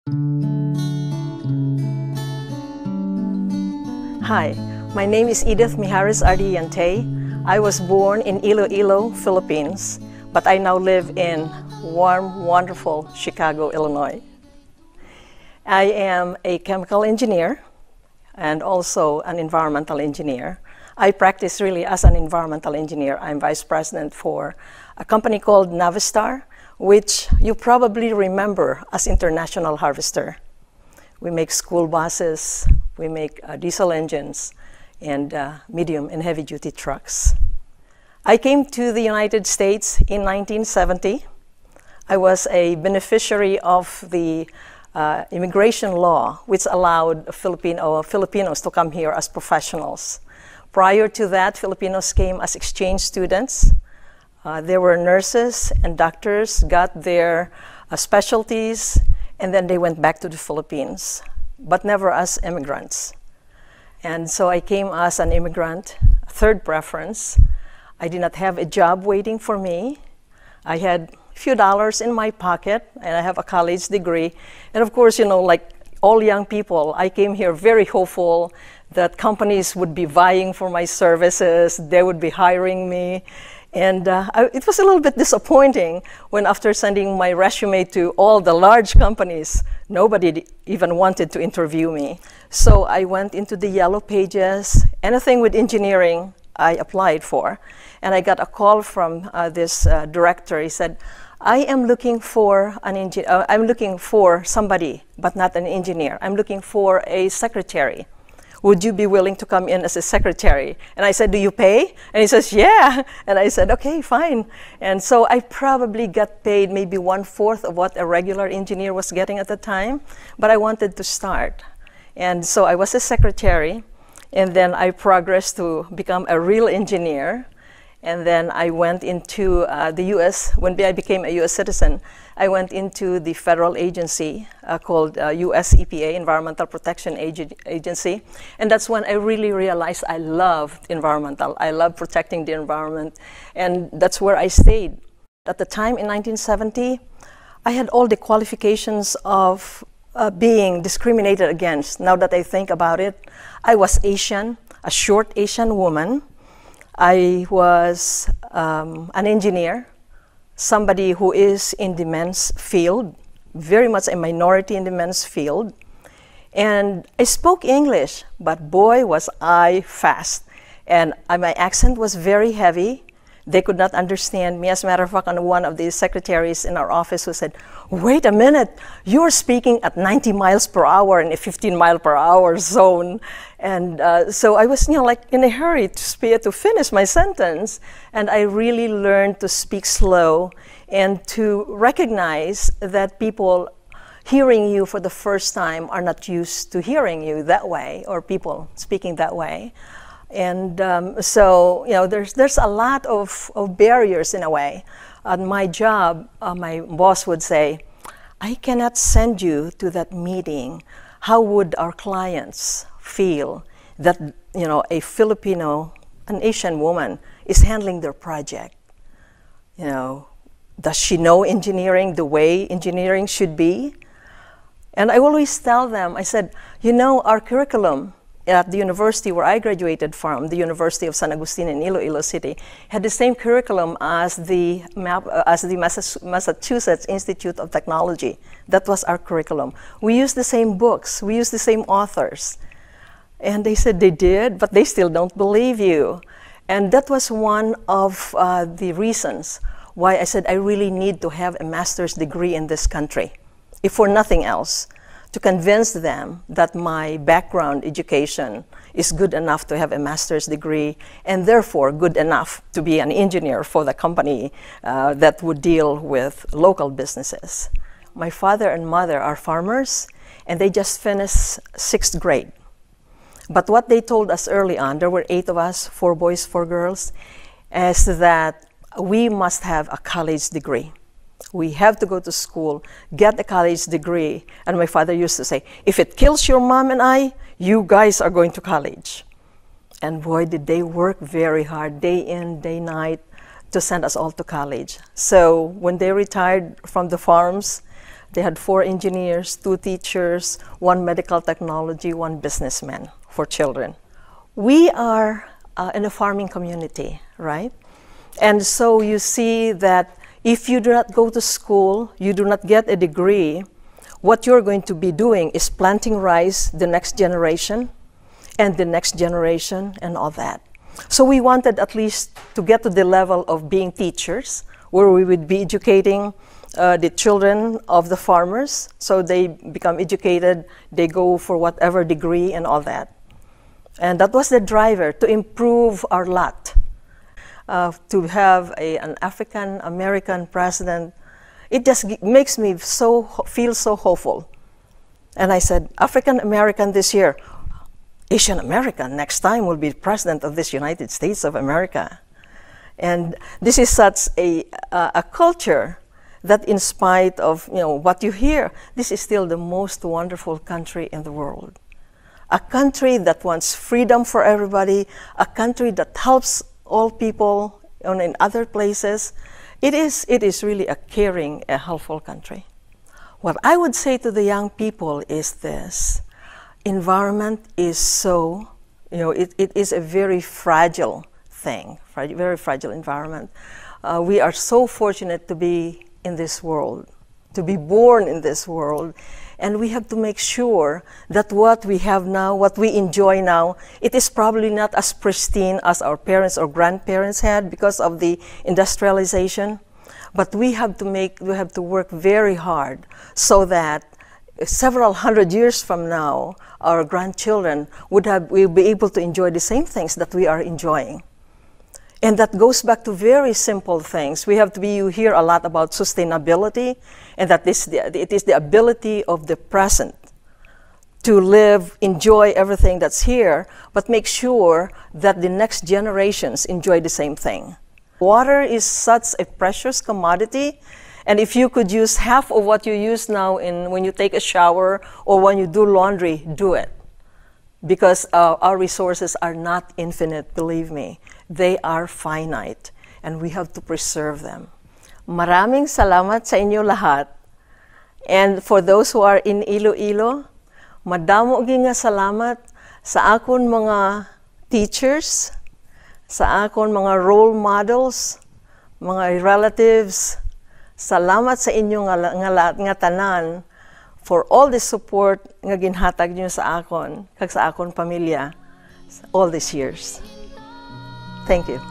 Hi, my name is Edith Ardiente. I was born in Iloilo, Philippines, but I now live in warm, wonderful Chicago, Illinois. I am a chemical engineer and also an environmental engineer. I practice really as an environmental engineer. I'm vice president for a company called Navistar, which you probably remember as International Harvester. We make school buses, we make diesel engines, and medium and heavy-duty trucks. I came to the United States in 1970. I was a beneficiary of the immigration law, which allowed Filipinos to come here as professionals. Prior to that, Filipinos came as exchange students. There were nurses and doctors, got their specialties, and then they went back to the Philippines, but never as immigrants. And so I came as an immigrant, third preference. I did not have a job waiting for me. I had a few dollars in my pocket, and I have a college degree. And of course, you know, like all young people, I came here very hopeful that companies would be vying for my services, they would be hiring me. And it was a little bit disappointing when, after sending my resume to all the large companies, nobody even wanted to interview me. So I went into the yellow pages. Anything with engineering, I applied for. And I got a call from this director. He said, I am looking for I'm looking for somebody, but not an engineer. I'm looking for a secretary. Would you be willing to come in as a secretary? And I said, do you pay? And he says, yeah. And I said, okay, fine. And so I probably got paid maybe 1/4 of what a regular engineer was getting at the time, but I wanted to start. And so I was a secretary, and then I progressed to become a real engineer. And then I went into the U.S. When I became a U.S. citizen, I went into the federal agency called U.S. EPA, Environmental Protection Agency. And that's when I really realized I loved environmental. I love protecting the environment. And that's where I stayed. At the time, in 1970, I had all the qualifications of being discriminated against. Now that I think about it, I was Asian, a short Asian woman. I was an engineer, somebody who is in the men's field, very much a minority in the men's field. And I spoke English, but boy, was I fast. And my accent was very heavy. They could not understand me. As a matter of fact, one of the secretaries in our office who said, wait a minute, you're speaking at 90 miles per hour in a 15-mile-per-hour zone. And so I was, you know, like in a hurry to finish my sentence. And I really learned to speak slow and to recognize that people hearing you for the first time are not used to hearing you that way, or people speaking that way. And so, you know, there's a lot of barriers in a way. On my job, my boss would say, I cannot send you to that meeting. How would our clients feel that, you know, a Filipino, an Asian woman is handling their project? You know, does she know engineering the way engineering should be? And I always tell them, I said, you know, our curriculum at the university where I graduated from, the University of San Agustin in Iloilo City, had the same curriculum as the Massachusetts Institute of Technology. That was our curriculum. We used the same books. We used the same authors. And they said they did, but they still don't believe you. And that was one of the reasons why I said I really need to have a master's degree in this country, if for nothing else, to convince them that my background education is good enough to have a master's degree, and therefore good enough to be an engineer for the company that would deal with local businesses. My father and mother are farmers, and they just finished 6th grade. But what they told us early on, there were 8 of us, 4 boys, 4 girls, is that we must have a college degree. We have to go to school, get a college degree. And my father used to say, if it kills your mom and I, you guys are going to college. And boy, did they work very hard, day in, day night, to send us all to college. So when they retired from the farms, They had 4 engineers, 2 teachers, 1 medical technology, 1 businessman for children. We are in a farming community, right? And so you see that if you do not go to school, you do not get a degree, what you're going to be doing is planting rice the next generation and the next generation and all that. So we wanted at least to get to the level of being teachers, where we would be educating the children of the farmers, so they become educated, they go for whatever degree and all that. And that was the driver, to improve our lot. To have an African-American president, it just makes me feel so hopeful. And I said, African-American this year, Asian-American next time will be president of this United States of America. And this is such a culture that, in spite of what you hear, this is still the most wonderful country in the world. A country that wants freedom for everybody, a country that helps all people in other places. It is really a caring, a helpful country. What I would say to the young people is this: environment is so, it is a very fragile thing, very fragile environment. We are so fortunate to be in this world, to be born in this world, and we have to make sure that what we have now, what we enjoy now, it is probably not as pristine as our parents or grandparents had because of the industrialization. But we have to work very hard so that several hundred years from now, our grandchildren will be able to enjoy the same things that we are enjoying. And that goes back to very simple things. You hear a lot about sustainability, and that it is the ability of the present to live, enjoy everything that's here, but make sure that the next generations enjoy the same thing. Water is such a precious commodity, and if you could use half of what you use now when you take a shower or when you do laundry, do it. Because our resources are not infinite, believe me. They are finite, and we have to preserve them. Maraming salamat sa inyo lahat. And for those who are in Iloilo, madamo nga salamat sa akon mga teachers, sa akon mga role models, mga relatives. Salamat sa inyo nga tanan for all the support nga ginhatag niyo sa akon, kag sa akon pamilya all these years. Thank you.